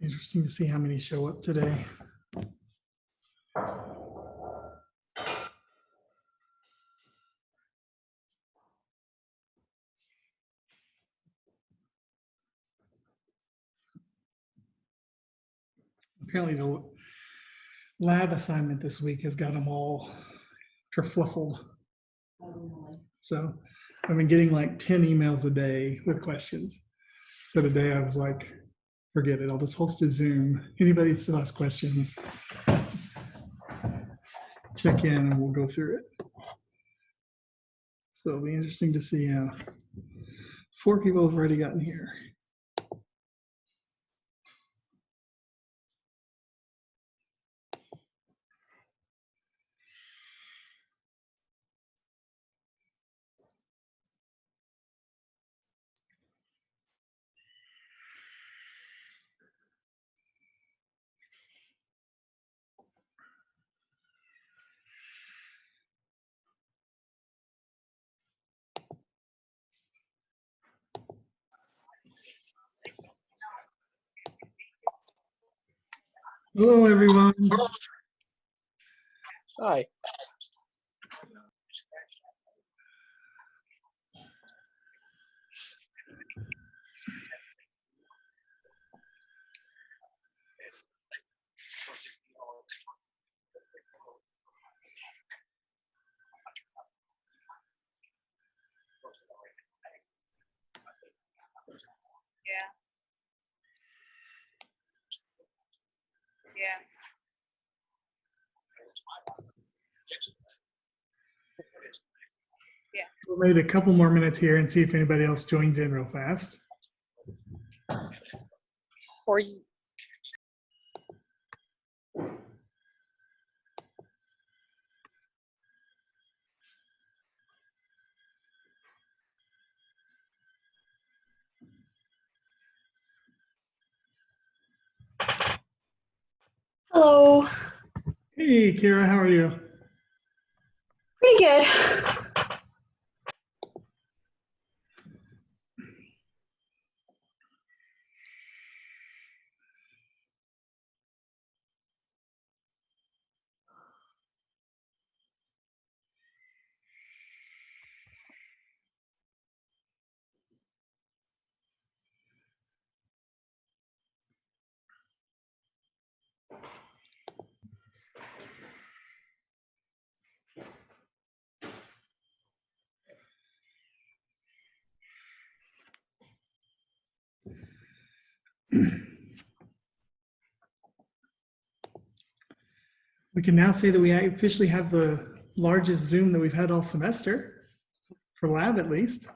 Interesting to see how many show up today. Apparently the lab assignment this week has got them all kerfluffled. So I've been getting like 10 emails a day with questions. So today I was like, forget it, I'll just host a Zoom. Anybody still has questions, check in and we'll go through it. So it'll be interesting to see how 4 people have already gotten here. Hello, everyone. Hi. Yeah. We'll wait a couple more minutes here and see if anybody else joins in real fast. Or you. Hello. Hey, Kira, how are you? Pretty good. We can now say that we officially have the largest Zoom that we've had all semester, for lab at least.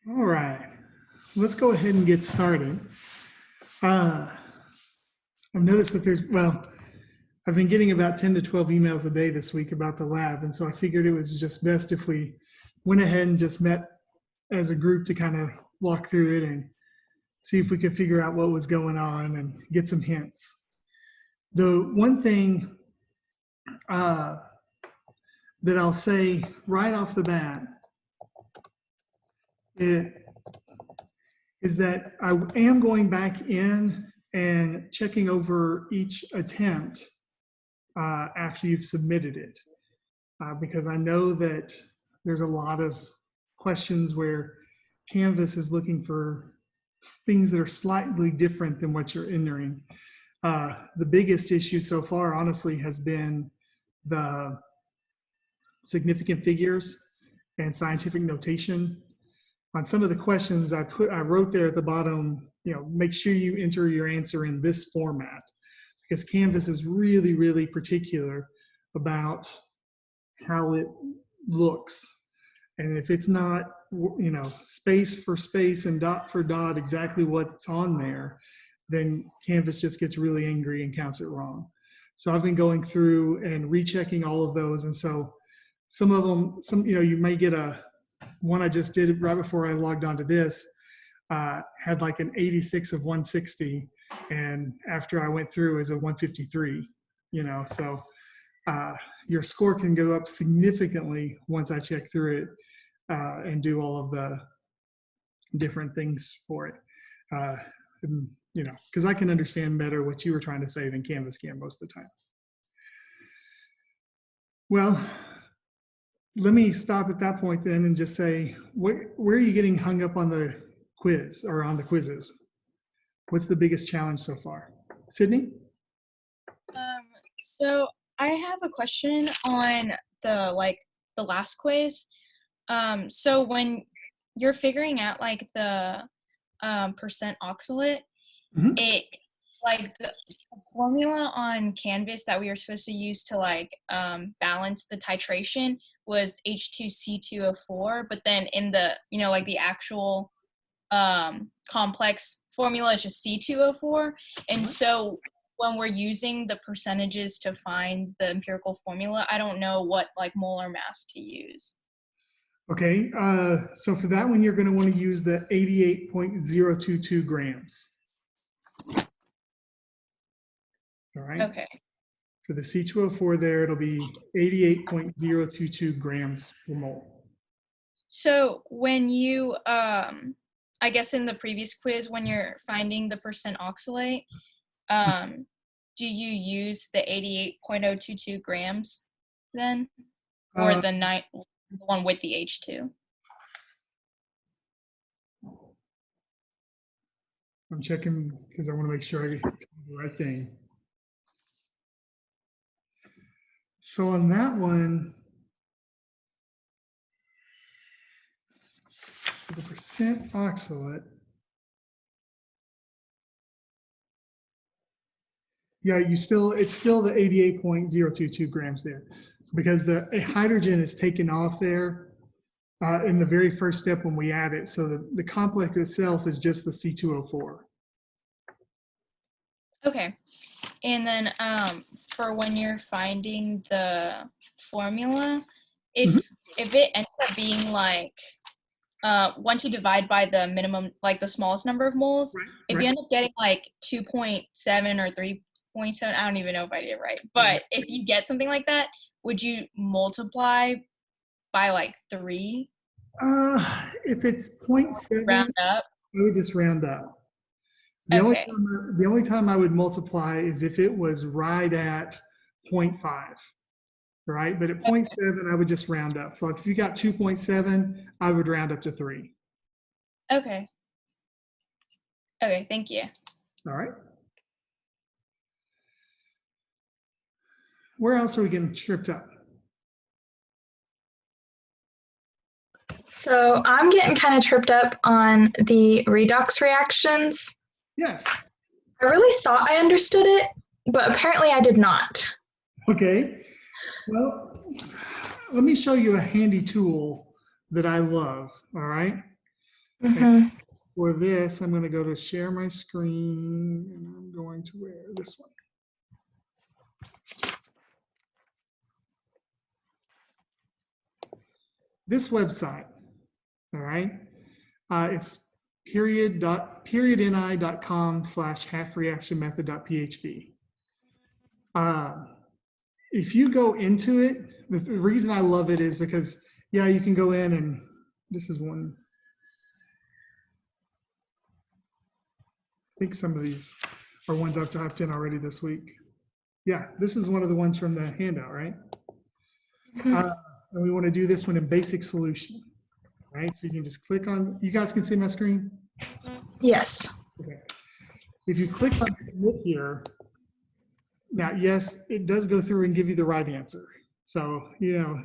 All right, let's go ahead and get started. I've noticed that I've been getting about 10 to 12 emails a day this week about the lab, and so I figured it was just best if we went ahead and just met as a group to kind of walk through it and see if we could figure out what was going on and get some hints. The one thing that I'll say right off the bat is that I am going back in and checking over each attempt after you've submitted it, because I know that there's a lot of questions where Canvas is looking for things that are slightly different than what you're entering. The biggest issue so far, honestly, has been the significant figures and scientific notation. On some of the questions I wrote there at the bottom, make sure you enter your answer in this format, because Canvas is really, really particular about how it looks. And if it's not, space for space and dot for dot, exactly what's on there, then Canvas just gets really angry and counts it wrong. So I've been going through and rechecking all of those. And so some of them, you may get one I just did right before I logged onto this, had like an 86 of 160. And after I went through is a 153, so your score can go up significantly once I check through it and do all of the different things for it. Because I can understand better what you were trying to say than Canvas can most of the time. Well, let me stop at that point then and just say, where are you getting hung up on the quiz or on the quizzes? What's the biggest challenge so far? Sydney? So I have a question on the last quiz. So when you're figuring out like the percent oxalate, Mhm. it like the formula on Canvas that we were supposed to use to balance the titration was H2C2O4, but then in the the actual complex formula is just C2O4, and so when we're using the percentages to find the empirical formula, I don't know what molar mass to use. Okay, so for that one, you're going to want to use the 88.022 grams. All right. Okay. For the C2O4 there, it'll be 88.022 grams per mole. So when you, I guess in the previous quiz, when you're finding the percent oxalate, do you use the 88.022 grams then? Or the one with the H2? I'm checking because I want to make sure I get the right thing. So on that one, the percent oxalate, yeah, it's still the 88.022 grams there, because the hydrogen is taken off there in the very first step when we add it. So the complex itself is just the C2O4. Okay. And then for when you're finding the formula, if it ends up being once you divide by the minimum, the smallest number of moles, if you end up getting 2.7 or 3.7, I don't even know if I did it right, but if you get something like that, would you multiply by 3? If it's 0.7, round up? I would just round up. The only time I would multiply is if it was right at 0.5, right? But at 0.7, I would just round up. So if you got 2.7, I would round up to 3. Okay. Okay, thank you. All right. Where else are we getting tripped up? So I'm getting kind of tripped up on the redox reactions. Yes. I really thought I understood it, but apparently I did not. Okay. Well, let me show you a handy tool that I love, all right? Mm-hmm. For this, I'm going to go to share my screen, and I'm going to wear this one. This website, all right? It's period.ni.com/halfreactionmethod.php. If you go into it, the reason I love it is because, yeah, you can go in and this is one. I think some of these are ones I've typed in already this week. Yeah, this is one of the ones from the handout, right? Mm-hmm. And we want to do this one in basic solution, right? So you can just click on, you guys can see my screen? Yes. Okay. If you click on submit here, Now, yes, it does go through and give you the right answer. So, you're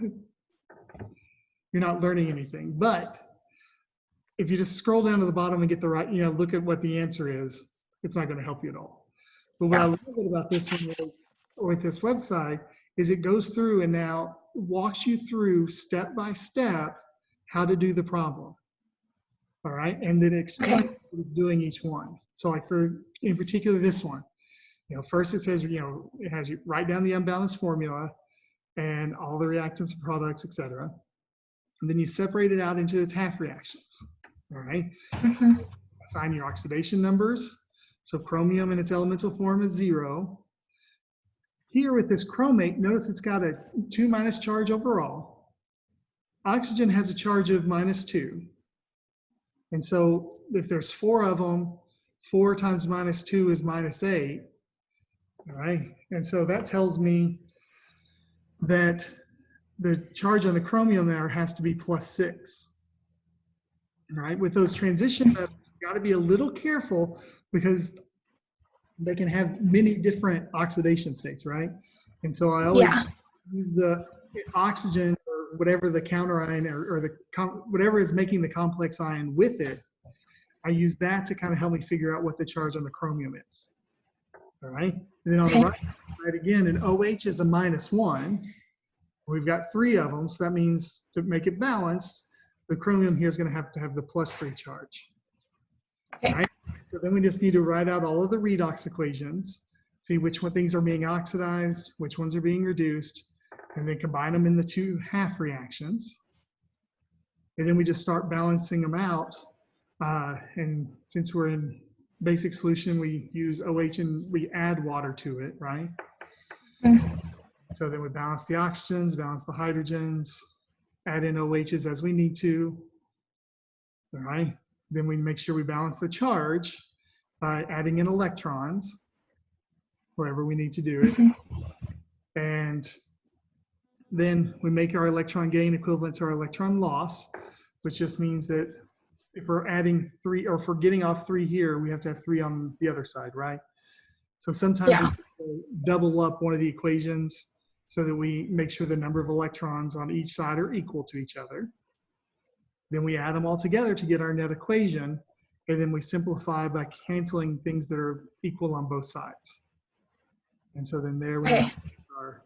not learning anything. But if you just scroll down to the bottom and get the right, look at what the answer is, it's not going to help you at all. But what I love about this one is, or with this website, is it goes through and now walks you through step by step how to do the problem. All right. And then it explains what it's doing each one. So like in particular, this one, first it says, it has you write down the unbalanced formula and all the reactants and products, et cetera. And then you separate it out into its half reactions. All right. So assign your oxidation numbers. So chromium in its elemental form is 0. Here with this chromate, notice it's got a 2- charge overall. Oxygen has a charge of -2. And so if there's 4 of them, 4 times -2 is -8. All right. And so that tells me that the charge on the chromium there has to be +6. All right. With those transition metals, you got to be a little careful because they can have many different oxidation states, right? And so I always use the oxygen or whatever the counter ion or whatever is making the complex ion with it. I use that to kind of help me figure out what the charge on the chromium is. All right. And then on the right side again, an OH is a -1. We've got 3 of them, so that means to make it balanced, the chromium here is going to have the +3 charge. Okay. Right? So then we just need to write out all of the redox equations, see which things are being oxidized, which ones are being reduced, and then combine them in the 2 half reactions. And then we just start balancing them out. And since we're in basic solution, we use OH and we add water to it, right? So then we balance the oxygens, balance the hydrogens, add in OHs as we need to, all right? Then we make sure we balance the charge by adding in electrons wherever we need to do it. And then we make our electron gain equivalent to our electron loss, which just means that if we're adding 3 or if we're getting off 3 here, we have to have 3 on the other side, right? So sometimes we double up one of the equations so that we make sure the number of electrons on each side are equal to each other. Then we add them all together to get our net equation, and then we simplify by canceling things that are equal on both sides. And so then there we have our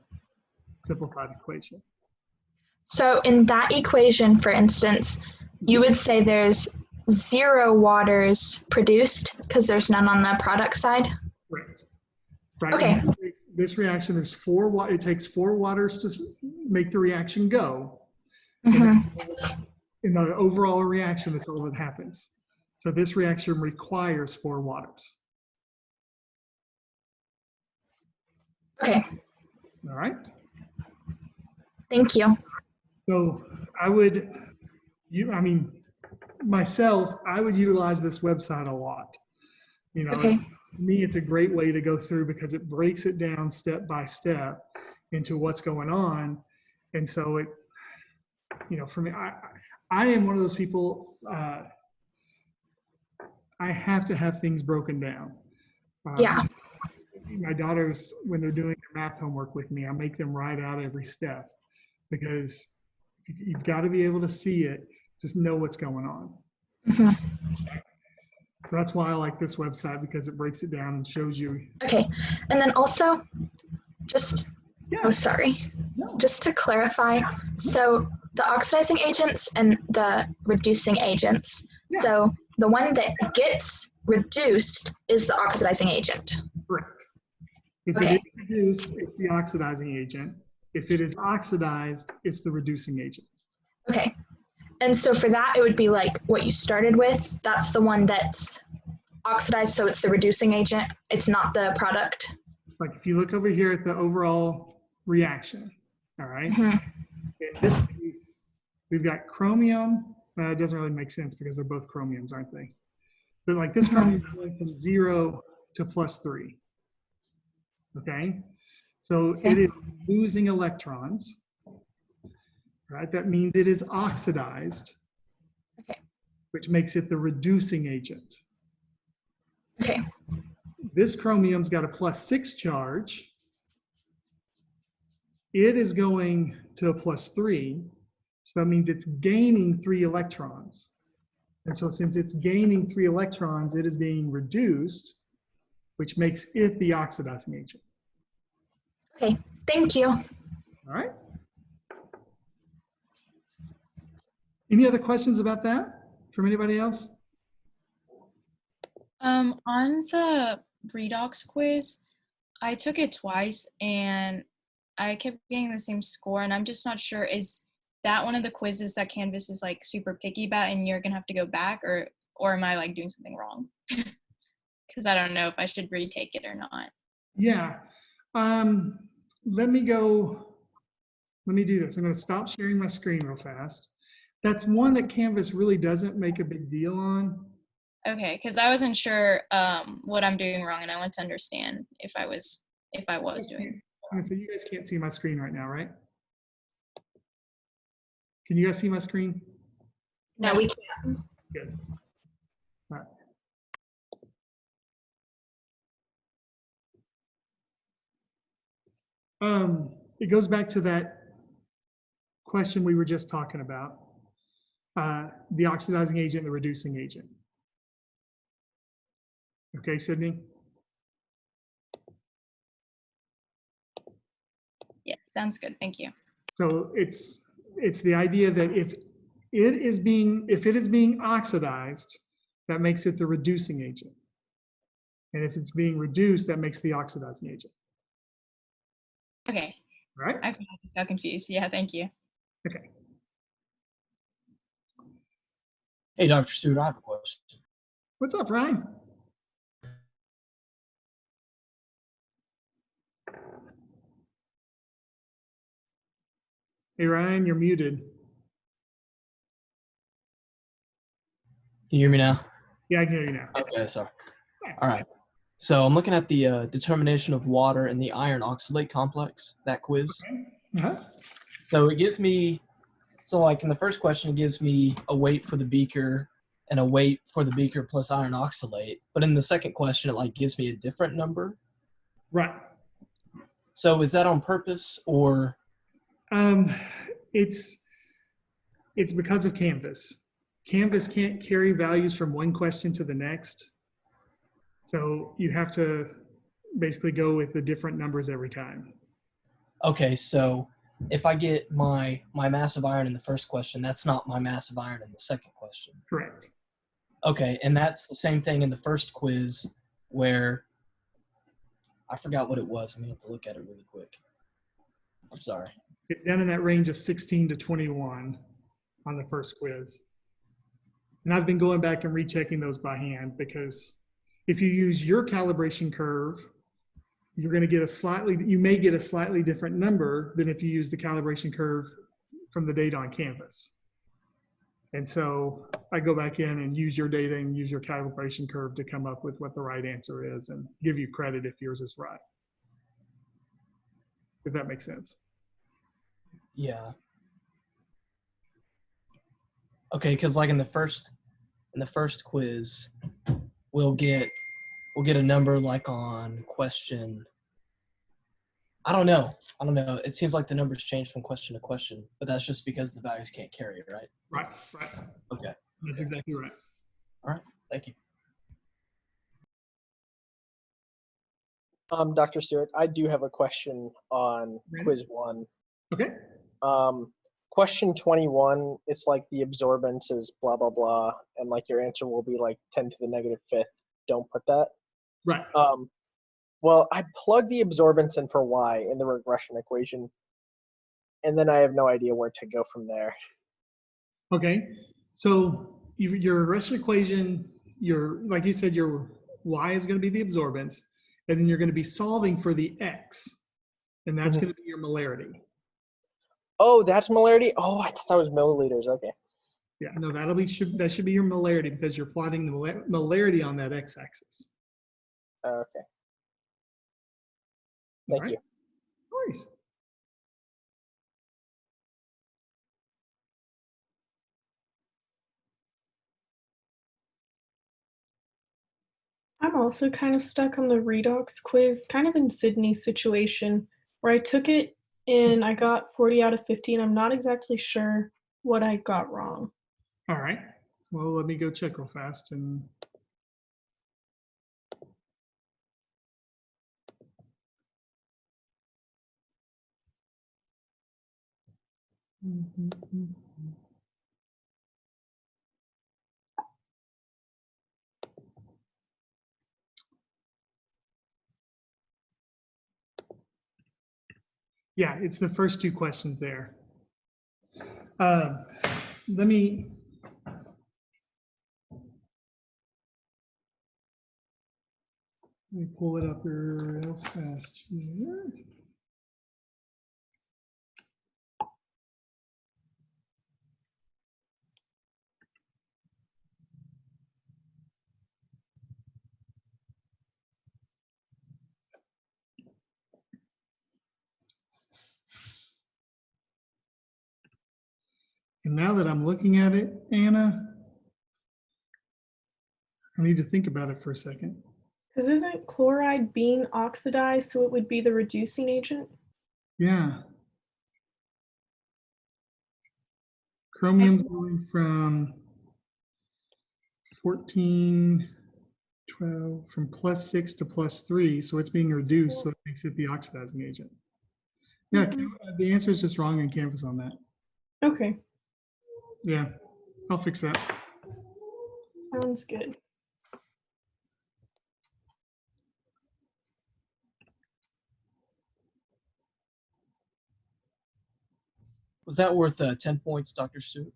simplified equation. So in that equation, for instance, you would say there's 0 waters produced because there's none on the product side? Right. Right. Okay. This reaction, there's 4, it takes 4 waters to make the reaction go. In the overall reaction, that's all that happens. So this reaction requires 4 waters. Okay. All right. Thank you. So I would, myself, I would utilize this website a lot. To me, it's a great way to go through because it breaks it down step by step into what's going on. And so it, for me, I am one of those people, I have to have things broken down. My daughters, when they're doing their math homework with me, I make them write out every step because you've got to be able to see it, just know what's going on. So that's why I like this website because it breaks it down and shows you. Okay. And then also, just to clarify, so the oxidizing agents and the reducing agents. So the one that gets reduced is the oxidizing agent. Correct. If it is reduced, it's the oxidizing agent. If it is oxidized, it's the reducing agent. Okay. And so for that, it would be like what you started with. That's the one that's oxidized, so it's the reducing agent. It's not the product. Like if you look over here at the overall reaction, all right? In this case, we've got chromium. It doesn't really make sense because they're both chromiums, aren't they? But like this chromium is going from 0 to +3. Okay? So it is losing electrons. Right? That means it is oxidized, which makes it the reducing agent. Okay. This chromium's got a +6 charge, it is going to a +3. So that means it's gaining 3 electrons. And so since it's gaining 3 electrons, it is being reduced, which makes it the oxidizing agent. Okay, thank you. All right. Any other questions about that from anybody else? On the redox quiz, I took it twice and I kept getting the same score, and I'm just not sure, is that one of the quizzes that Canvas is like super picky about and you're gonna have to go back, or am I like doing something wrong? Because I don't know if I should retake it or not. Yeah. Let me do this. I'm going to stop sharing my screen real fast. That's one that Canvas really doesn't make a big deal on. Okay, because I wasn't sure what I'm doing wrong, and I want to understand if I was doing. So you guys can't see my screen right now, right? Can you guys see my screen? No, we can't. Good. All right. It goes back to that question we were just talking about, the oxidizing agent, the reducing agent. Okay, Sydney? Yes, sounds good. Thank you. So it's the idea that if it is being oxidized, that makes it the reducing agent. And if it's being reduced, that makes the oxidizing agent. Okay. Right? I just got confused. Yeah, thank you. Okay. Hey, Dr. Stewart, I have a question. What's up, Ryan? Hey, Ryan, you're muted. Can you hear me now? Yeah, I can hear you now. Okay, sorry. All right. So I'm looking at the determination of water in the iron oxalate complex, that quiz. Uh-huh. So it gives me, so like in the first question, it gives me a weight for the beaker and a weight for the beaker plus iron oxalate. But in the second question, it like gives me a different number. Right. So is that on purpose or? It's because of Canvas. Canvas can't carry values from one question to the next. So you have to basically go with the different numbers every time. Okay, so if I get my mass of iron in the first question, that's not my mass of iron in the second question. Correct. Okay, and that's the same thing in the first quiz where I forgot what it was. I'm gonna have to look at it really quick. I'm sorry. It's down in that range of 16 to 21 on the first quiz. And I've been going back and rechecking those by hand because if you use your calibration curve, you're going to get you may get a slightly different number than if you use the calibration curve from the data on Canvas. And so I go back in and use your data and use your calibration curve to come up with what the right answer is and give you credit if yours is right. If that makes sense. Yeah. Okay, because like in the first quiz, we'll get a number like on question. I don't know. It seems like the numbers change from question to question, but that's just because the values can't carry it, right? Right. Okay. That's exactly right. All right. Thank you. Dr. Stewart, I do have a question on Ready? quiz 1. Okay. Question 21, it's like the absorbance is blah, blah, blah, and like your answer will be like 10 to the negative fifth. Don't put that. Right. Well, I plugged the absorbance in for y in the regression equation, and then I have no idea where to go from there. Okay. So your regression equation, like you said, your y is going to be the absorbance, and then you're going to be solving for the x, and that's going to be your molarity. Oh, that's molarity? Oh, I thought that was milliliters. Okay. Yeah, no, that should be your molarity because you're plotting the molarity on that x-axis. Okay. Thank you. No worries. I'm also kind of stuck on the redox quiz, kind of in Sydney's situation, where I took it and I got 40 out of 50, and I'm not exactly sure what I got wrong. All right. Well, let me go check real fast and. Yeah, it's the first two questions there. Let me pull it up real fast here. And now that I'm looking at it, Anna, I need to think about it for a second. Because isn't chloride being oxidized, so it would be the reducing agent? Yeah. Chromium's going from 14, 12, from +6 to +3, so it's being reduced, so it makes it the oxidizing agent. Yeah, the answer is just wrong in Canvas on that. Okay, Yeah, I'll fix that. sounds good. Was that worth 10 points, Dr. Stewart?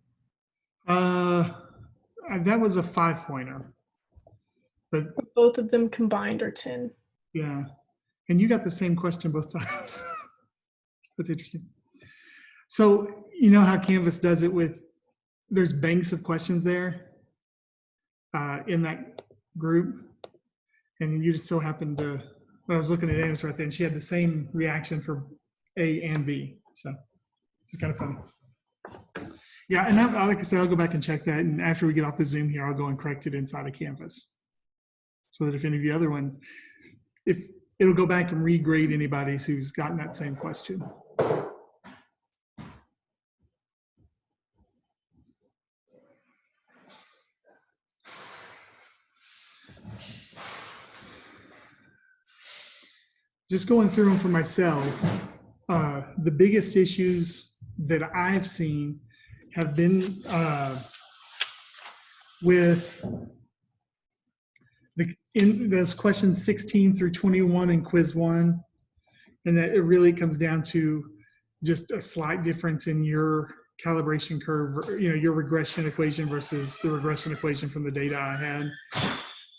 That was a 5-pointer, but Both of them combined are 10. yeah, and you got the same question both times. That's interesting. So you know how Canvas does it with, there's banks of questions there in that group, and you just so happened to, when I was looking at Anna's right there, and she had the same reaction for A and B, so it's kind of funny. Yeah, and that, like I said, I'll go back and check that, and after we get off the Zoom here, I'll go and correct it inside of Canvas, so that if any of the other ones, if it'll go back and regrade anybody who's gotten that same question. Just going through them for myself, the biggest issues that I've seen have been with in those questions 16 through 21 in quiz 1, and that it really comes down to just a slight difference in your calibration curve, your regression equation versus the regression equation from the data I had.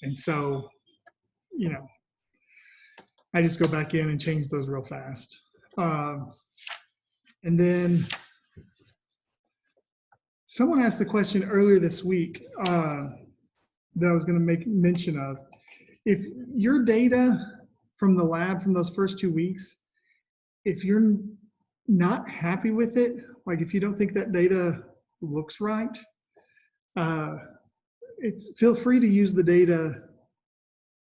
And so, I just go back in and change those real fast. And then someone asked the question earlier this week that I was going to make mention of. If your data from the lab from those first 2 weeks, if you're not happy with it, like if you don't think that data looks right, feel free to use the data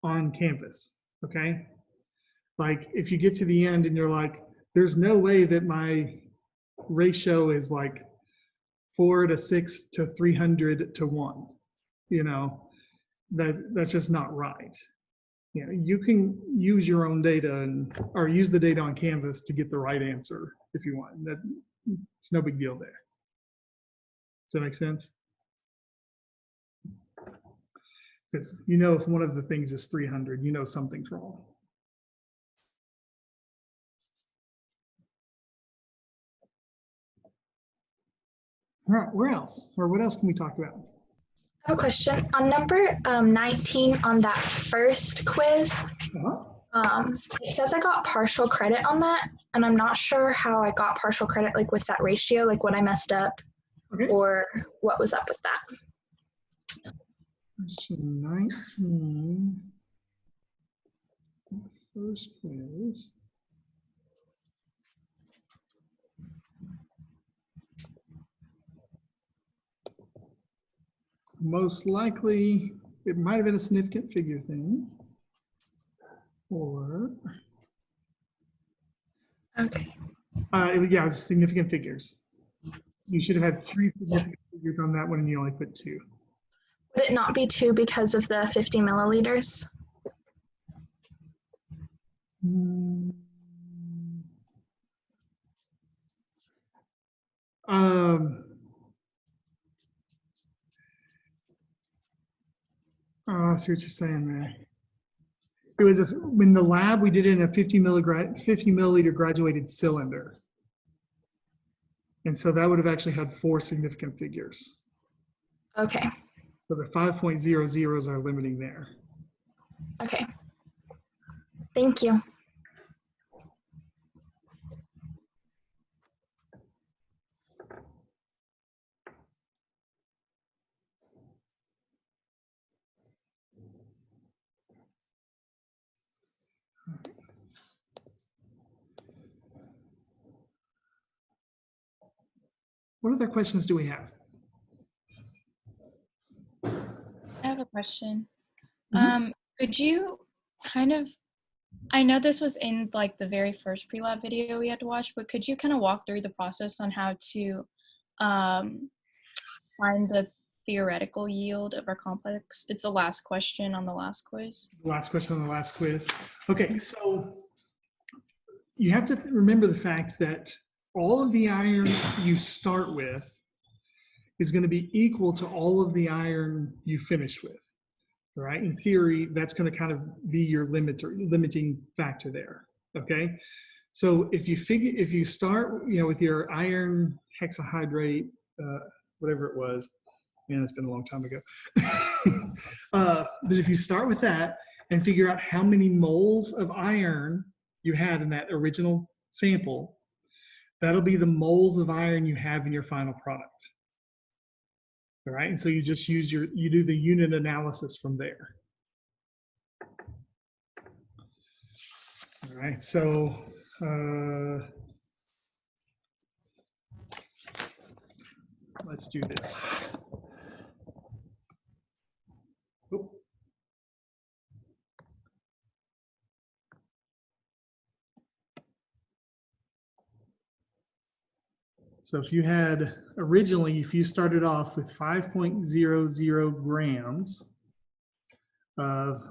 on Canvas, okay? Like if you get to the end and you're like, there's no way that my ratio is like 4 to 6 to 300 to 1, that's just not right. You can use your own data or use the data on Canvas to get the right answer if you want. It's no big deal there. Does that make sense? Because if one of the things is 300, something's wrong. All right, where else? Or what else can we talk about? I have a question. On number 19 on that first quiz, it says I got partial credit on that, and I'm not sure how I got partial credit, like with that ratio, like what I messed up, Okay. or what was up with that. Question 19, the first quiz. Most likely, it might have been a significant figure thing, or Okay. Yeah, it was significant figures. You should have had 3 significant figures on that one, and you only put 2. Would it not be 2 because of the 50 milliliters? Mm. Um, I see what you're saying there. It was when the lab, we did it in a 50 milliliter graduated cylinder. And so that would have actually had 4 significant figures. Okay. So the 5.00s are limiting there. Okay. Thank you. What other questions do we have? I have a question. Mhm. Could you kind of, I know this was in like the very first pre-lab video we had to watch, but could you kind of walk through the process on how to find the theoretical yield of our complex? It's the last question on the last quiz. Last question on the last quiz. Okay, so you have to remember the fact that all of the iron you start with is going to be equal to all of the iron you finish with, right? In theory, that's going to kind of be your limiting factor there, okay? So if you start, with your iron hexahydrate, whatever it was, man, it's been a long time ago. But if you start with that and figure out how many moles of iron you had in that original sample, that'll be the moles of iron you have in your final product. All right, and so you just you do the unit analysis from there. All right, so let's do this. Oop. So if you started off with 5.00 grams of,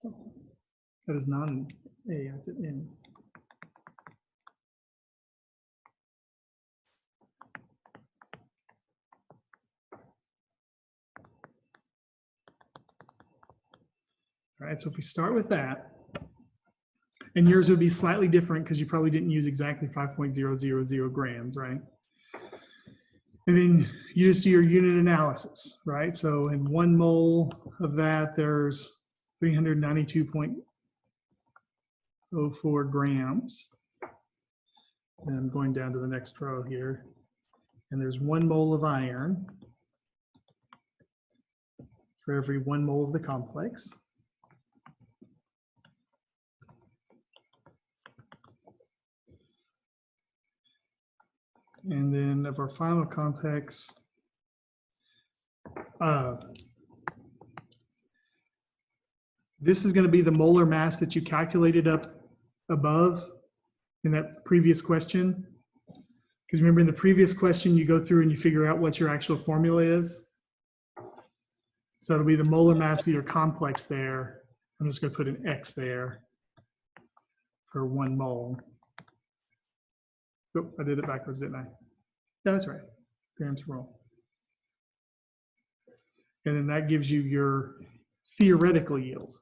that is not an A, that's an N. All right, so if we start with that, and yours would be slightly different because you probably didn't use exactly 5.000 grams, right? And then you just do your unit analysis, right? So in 1 mole of that, there's 392.04 grams. And I'm going down to the next row here. And there's 1 mole of iron for every 1 mole of the complex. And then of our final complex, this is going to be the molar mass that you calculated up above in that previous question. Because remember, in the previous question, you go through and you figure out what your actual formula is. So it'll be the molar mass of your complex there. I'm just going to put an X there for 1 mole. Oh, I did it backwards, didn't I? Yeah, that's right. Grams per mole. And then that gives you your theoretical yield.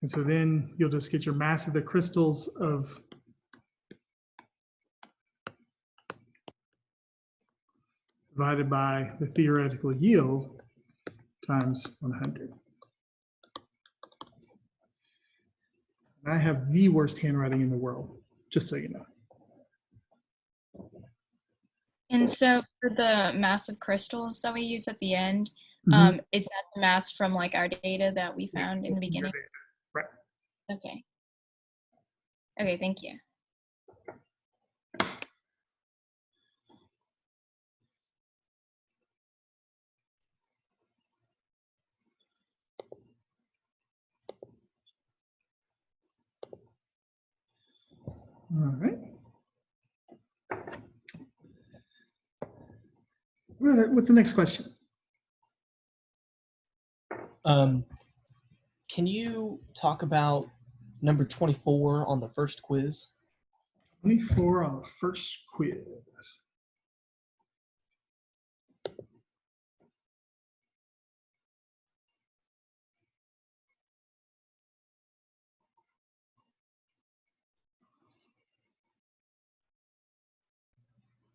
And so then you'll just get your mass of the crystals of divided by the theoretical yield times 100. And I have the worst handwriting in the world, just so you know. And so for the mass of crystals that we use at the end, is that the mass from like our data that we found in the beginning? Right. Okay. Okay, thank you. What's the next question? Can you talk about number 24 on the first quiz? 24 on the first quiz.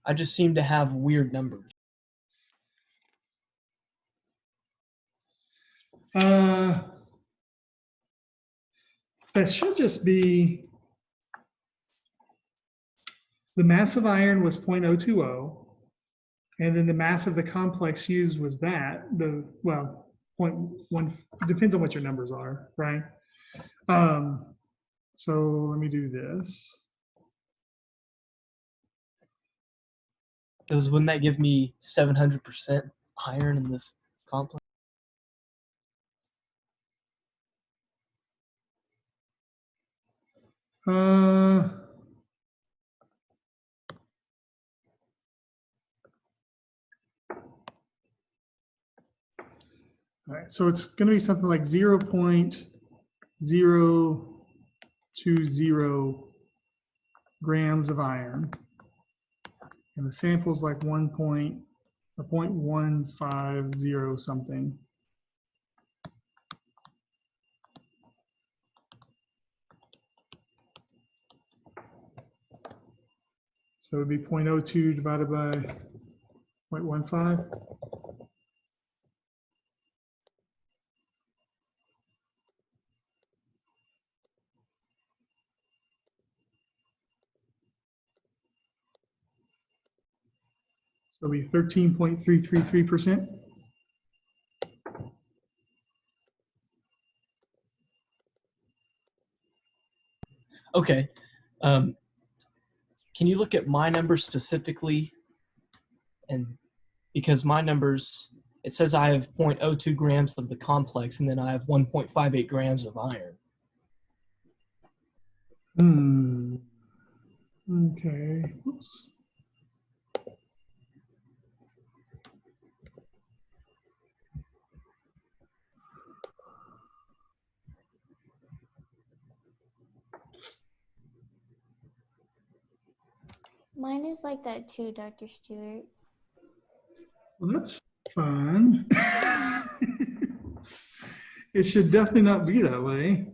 I just seem to have weird numbers. That should just be the mass of iron was 0.020, and then the mass of the complex used was that, well, 0.1, depends on what your numbers are, right? So let me do this. Because wouldn't that give me 700% iron in this complex? All right, so it's going to be something like 0.020 grams of iron. And the sample is like 0.150 something. So it would be 0.02 divided by 0.15. So it'll be 13.333%. Okay. Can you look at my numbers specifically? And because my numbers, it says I have 0.02 grams of the complex, and then I have 1.58 grams of iron. Okay. Oops. Mine is like that too, Dr. Stewart. Well, that's fun. It should definitely not be that way.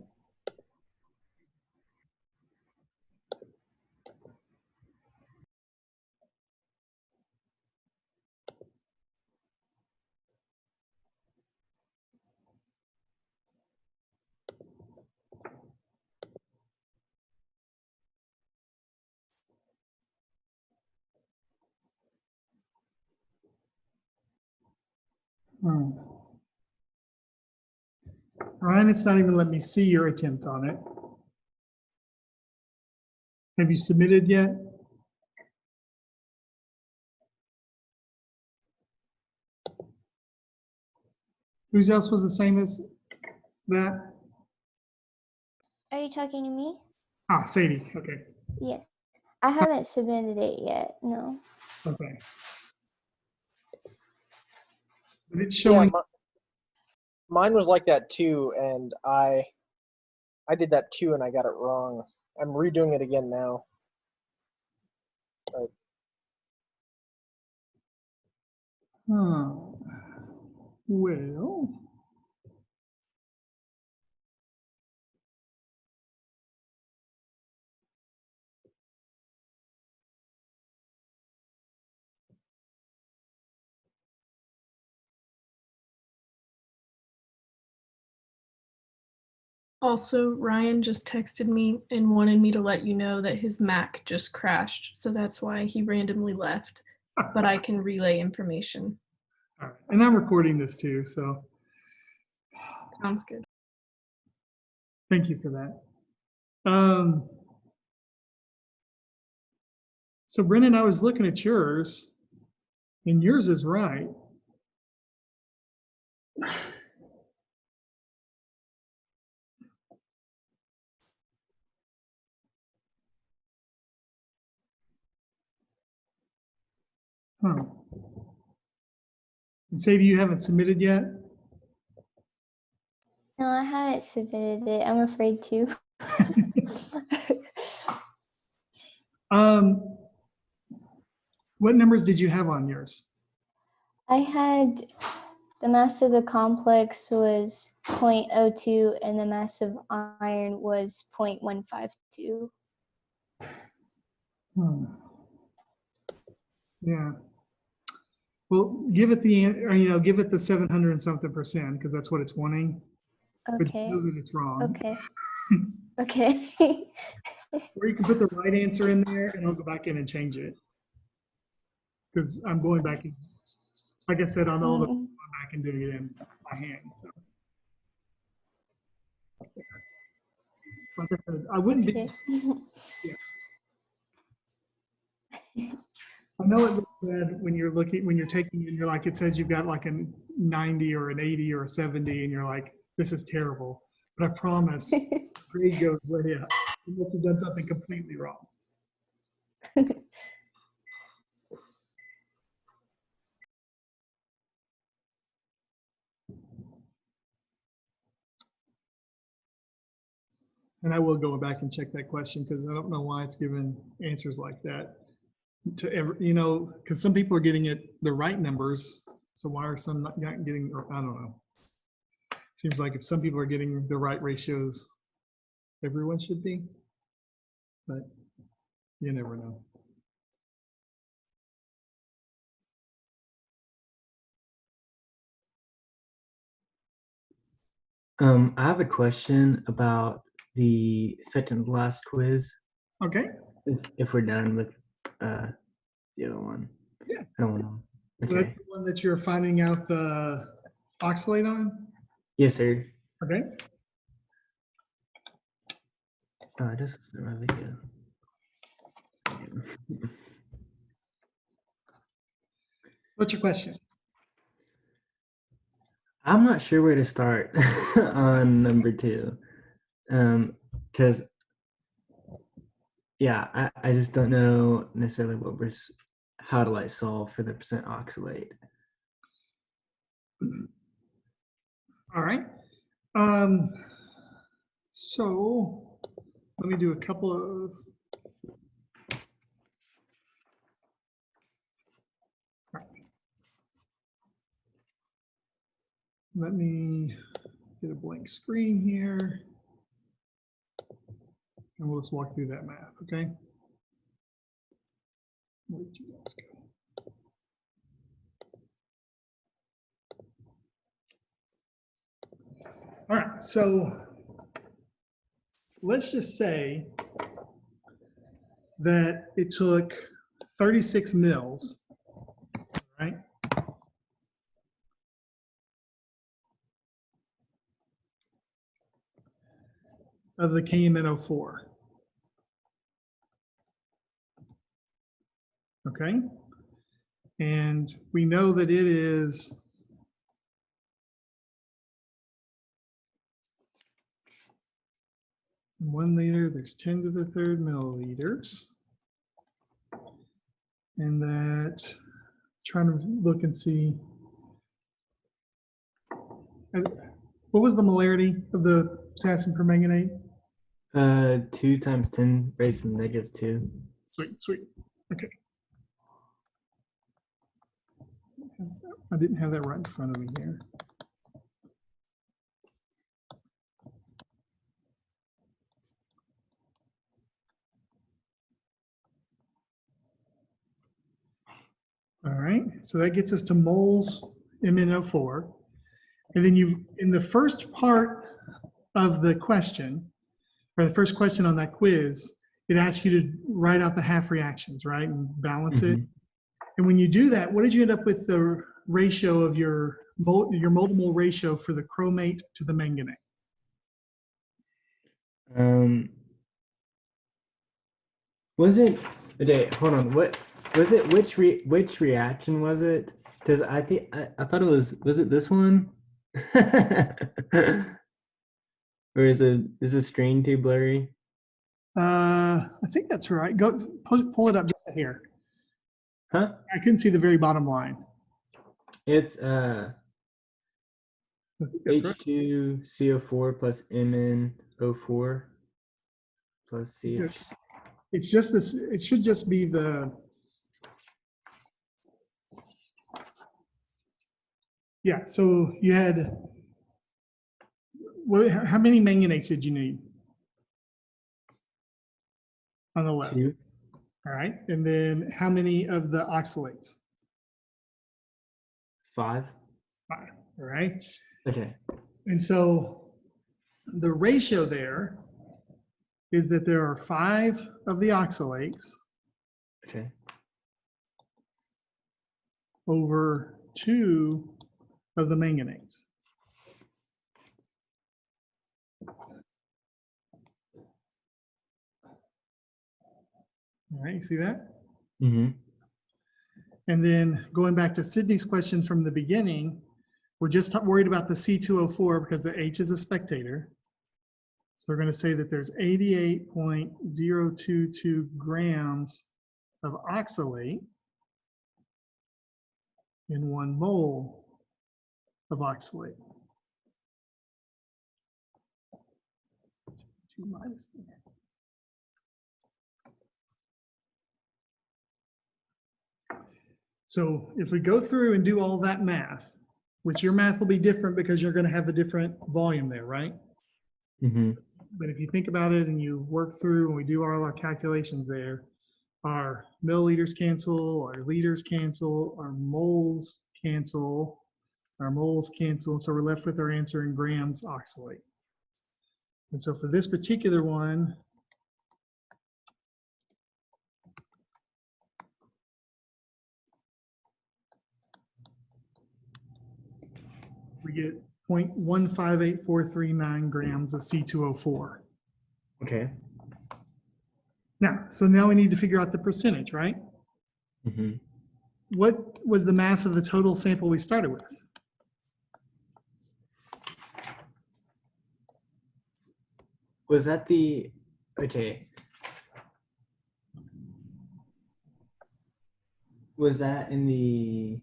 Ryan, it's not even letting me see your attempt on it. Have you submitted yet? Whose else was the same as that? Are you talking to me? Ah, Sadie. Okay. Yes. I haven't submitted it yet. No. Okay. But it's Yeah, showing. mine was like that too, and I did that too, and I got it wrong. I'm redoing it again now. But Oh, well. Also, Ryan just texted me and wanted me to let you know that his Mac just crashed. So that's why he randomly left. But I can relay information. All right. And I'm recording this too, so Sounds good. thank you for that. So Brennan, I was looking at yours, and yours is right. Huh. And Sadie, you haven't submitted yet? No, I haven't submitted it. I'm afraid to. What numbers did you have on yours? I had the mass of the complex was 0.02 and the mass of iron was 0.152. Yeah. Well, give it the, or, you know, give it the 700 and something percent because that's what it's wanting. But Okay. you know that it's wrong. Okay. Okay. Or you can put the right answer in there and I'll go back in and change it. Because I'm going back in, like I said, on all the, going back and doing it in my hand. So, like I said, I wouldn't be. Yeah. I know it looks bad when you're looking, when you're taking, and you're like, it says you've got like a 90 or an 80 or a 70, and you're like, this is terrible. But I promise, grade goes way up unless you've done something completely wrong. And I will go back and check that question because I don't know why it's given answers like that to ever, you know, because some people are getting it the right numbers. So why are some not getting, or I don't know. Seems like if some people are getting the right ratios, everyone should be, but you never know. I have a question about the second to last quiz. Okay. If we're done with the other one. Yeah. I don't know. So Okay. that's the one that you're finding out the oxalate on? Yes, sir. Okay. This is my video. What's your question? I'm not sure where to start on number 2. Because yeah, I just don't know necessarily what we're how to like solve for the percent oxalate. All right. So let me do a couple of. Let me get a blank screen here. And we'll just walk through that math, okay? Where did you guys go? All right, so let's just say that it took 36 mils, right? Of the KMNO4. Okay? And we know that it is 1 liter, there's 10 to the 3rd milliliters. And that, trying to look and see, what was the molarity of the potassium permanganate? 2 times 10 raised to the negative 2. Sweet, sweet. Okay. I didn't have that right in front of me here. All right, so that gets us to moles MnO4. And then you've, in the first part of the question, or the first question on that quiz, it asks you to write out the half reactions, right, and balance it. And when you do that, what did you end up with the ratio of your mole-to-mole ratio for the chromate to the manganate? Was it? Okay, hold on. What was it? Which reaction was it? Because I think I thought it was. Was it this one? Or is the screen too blurry? I think that's right. Go pull it up just a hair. Huh? I couldn't see the very bottom line. It's I think that's right. H2CO4 plus MnO4 plus Yeah. CH. It's just this, it should just be the, yeah, so you had, what, how many manganetes did you need? On the left, 2. all right, and then how many of the oxalates? 5. 5, all right? Okay. And so the ratio there is that there are 5 of the oxalates Okay. over 2 of the manganetes. All right, you see that? Mm-hmm. And then going back to Sydney's question from the beginning, we're just worried about the C2O4 because the H is a spectator. So we're going to say that there's 88.022 grams of oxalate in 1 mole of oxalate. 2 minus 3. So if we go through and do all that math, which your math will be different because you're going to have a different volume there, right? Mm-hmm. But if you think about it and you work through and we do all our calculations there, our milliliters cancel, our liters cancel, our moles cancel, so we're left with our answer in grams oxalate. And so for this particular one, we get 0.158439 grams of C2O4. Okay. Now, so now we need to figure out the percentage, right? Mm-hmm. What was the mass of the total sample we started with? Was that the, okay. Was that in the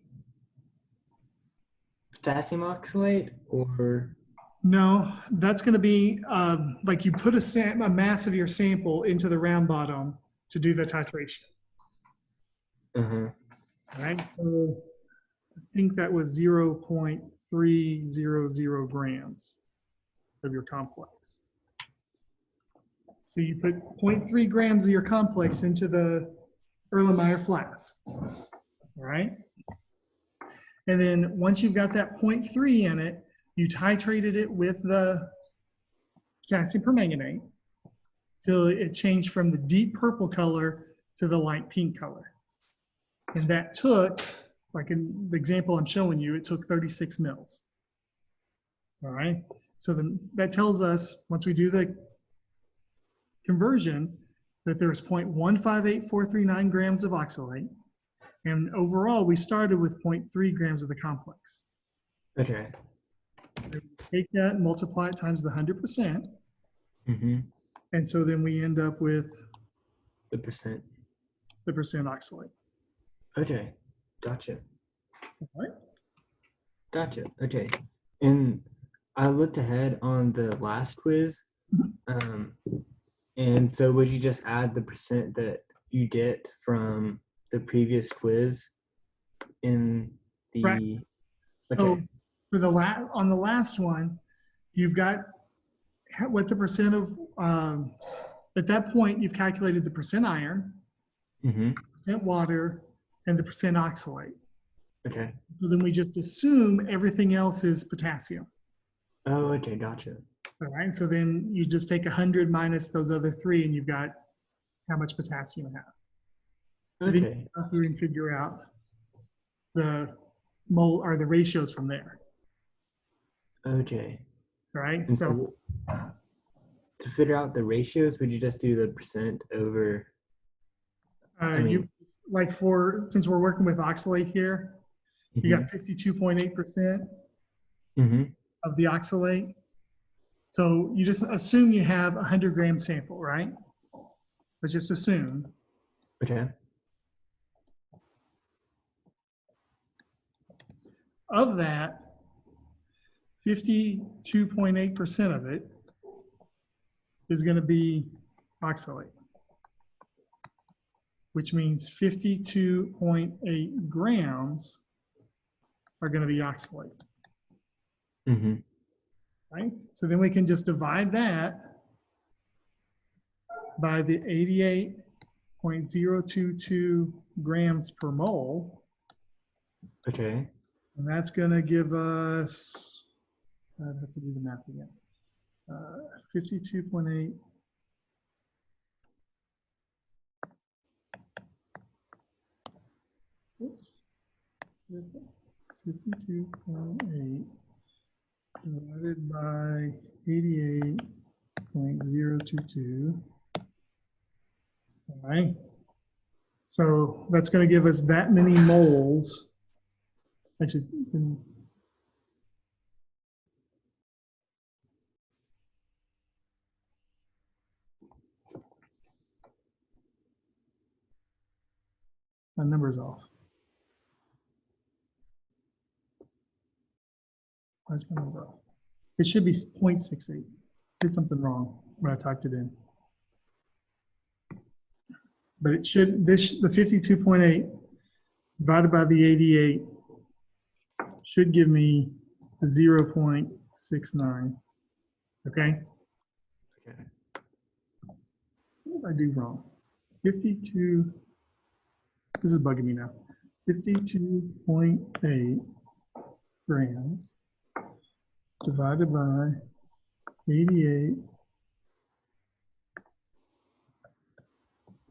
potassium oxalate or? No, that's going to be like you put a mass of your sample into the round bottom to do the titration. Uh-huh. All right. So I think that was 0.300 grams of your complex. So you put 0.3 grams of your complex into the Erlenmeyer flask. All right. And then once you've got that 0.3 in it, you titrated it with the potassium permanganate till it changed from the deep purple color to the light pink color. And that took, like in the example I'm showing you, it took 36 mils. All right. So that tells us once we do the conversion that there's 0.158439 grams of oxalate. And overall, we started with 0.3 grams of the complex. Okay. Take that and multiply it times the 100%. Mm-hmm. And so then we end up with The percent. the percent oxalate. Okay. Gotcha. All right. Gotcha. Okay. And I looked ahead on the last quiz. And so would you just add the percent that you get from the previous quiz in the, Right. So okay. for on the last one, you've got what the percent of, at that point, you've calculated the percent iron, Mm-hmm. percent water, and the percent oxalate. Okay. So then we just assume everything else is potassium. Oh, okay. Gotcha. All right. So then you just take 100 minus those other 3 and you've got how much potassium you have. Okay. Then you go through and figure out the mole or the ratios from there. Okay. All right. And So to figure out the ratios, would you just do the percent over? you like since we're working with oxalate here, Mm-hmm. you got 52.8% Mm-hmm. of the oxalate. So you just assume you have a 100-gram sample, right? Let's just assume. Okay. of that, 52.8% of it is going to be oxalate, which means 52.8 grams are going to be oxalate, Mm-hmm. right? So then we can just divide that by the 88.022 grams per mole. Okay. And that's going to give us, I'd have to do the math again, 52.8. Oops. 52.8 divided by 88.022. All right. So that's going to give us that many moles. Actually, my number's off. Why is my number off? It should be 0.68. Did something wrong when I typed it in. But it should, the 52.8 divided by the 88 should give me 0.69. Okay? Okay. What did I do wrong? 52, this is bugging me now. 52.8 grams divided by 88.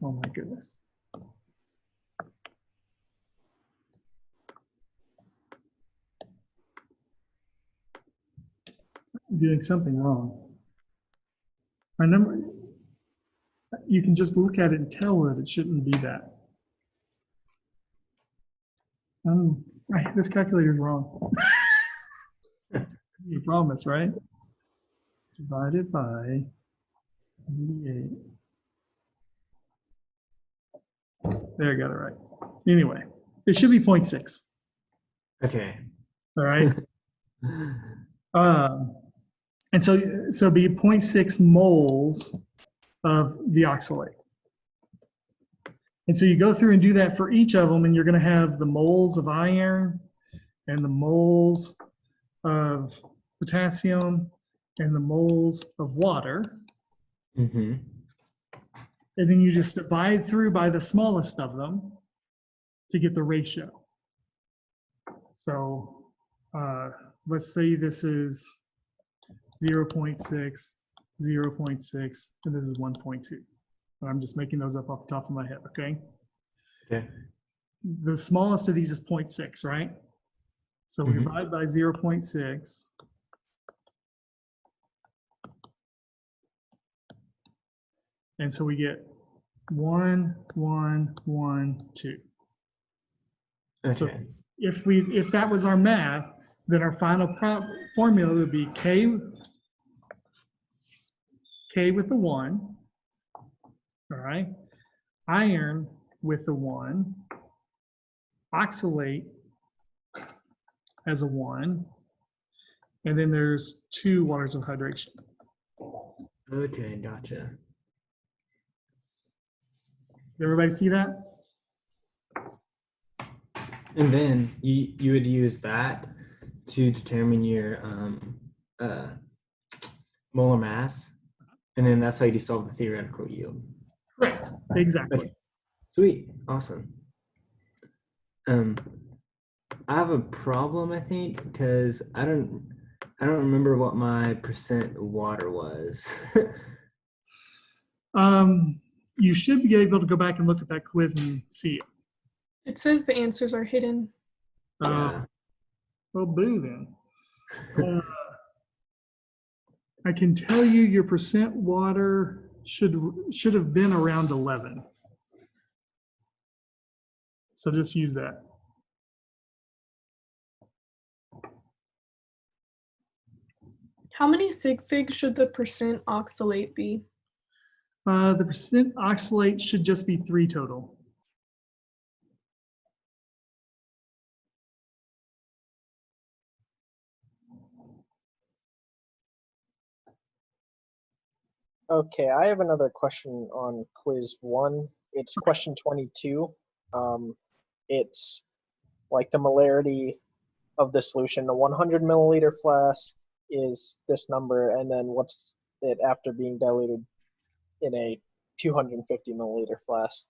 Oh my goodness. I'm doing something wrong. My number, you can just look at it and tell that it shouldn't be that. This calculator's wrong. You promise, right? Divided by 88. There, I got it right. Anyway, it should be 0.6. Okay. All right. And so it'd be 0.6 moles of the oxalate. And so you go through and do that for each of them, and you're going to have the moles of iron and the moles of potassium and the moles of water. Mm-hmm. And then you just divide through by the smallest of them to get the ratio. So let's say this is 0.6, 0.6, and this is 1.2. I'm just making those up off the top of my head, okay? Okay. The smallest of these is 0.6, right? So we divide by 0.6. And so we get 1, 1, 1, 2. Okay. So if that was our math, then our final formula would be K with the 1, all right? Iron with the 1, oxalate as a 1, and then there's 2 waters of hydration. Okay, gotcha. Does everybody see that? And then you would use that to determine your molar mass, and then that's how you solve the theoretical yield. Correct. Exactly. Okay. Sweet, awesome. I have a problem, I think, because I don't remember what my percent water was. You should be able to go back and look at that quiz and see it. It says the answers are hidden. Yeah. Well, boo then. I can tell you your percent water should have been around 11. So just use that. How many sig figs should the percent oxalate be? The percent oxalate should just be 3 total. Okay, I have another question on quiz 1. It's question 22. It's like the molarity of the solution. A 100 milliliter flask is this number, and then what's it after being diluted in a 250 milliliter flask?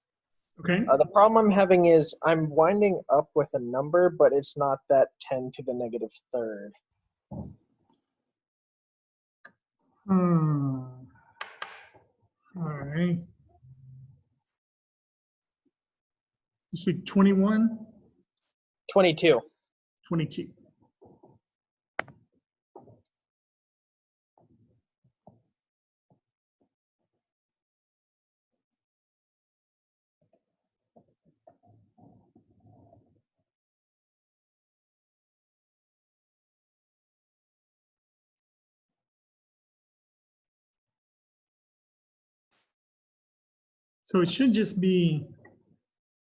Okay. The problem I'm having is I'm winding up with a number, but it's not that 10 to the negative third. All right. You see 21, 22. 22. So it should just be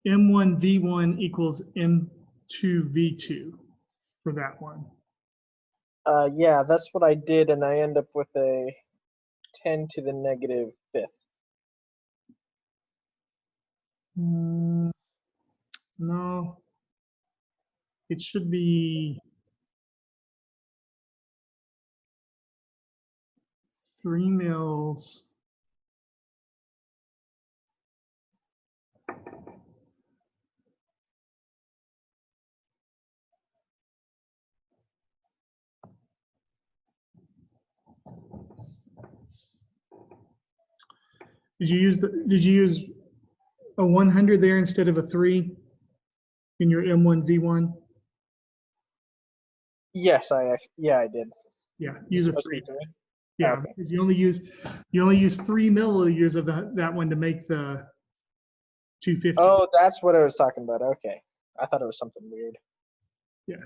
M1V1 equals M2V2 for that one. Yeah, that's what I did, and I end up with a 10 to the negative fifth. No, it should be 3 mils. Did you use a 100 there instead of a 3 in your M1V1? Yes, I did. Yeah, Is it use a supposed to 3. be 3? Yeah, Okay. because you only use 3 milliliters of that one to make the 250. Oh, that's what I was talking about. Okay. I thought it was something weird. Yeah.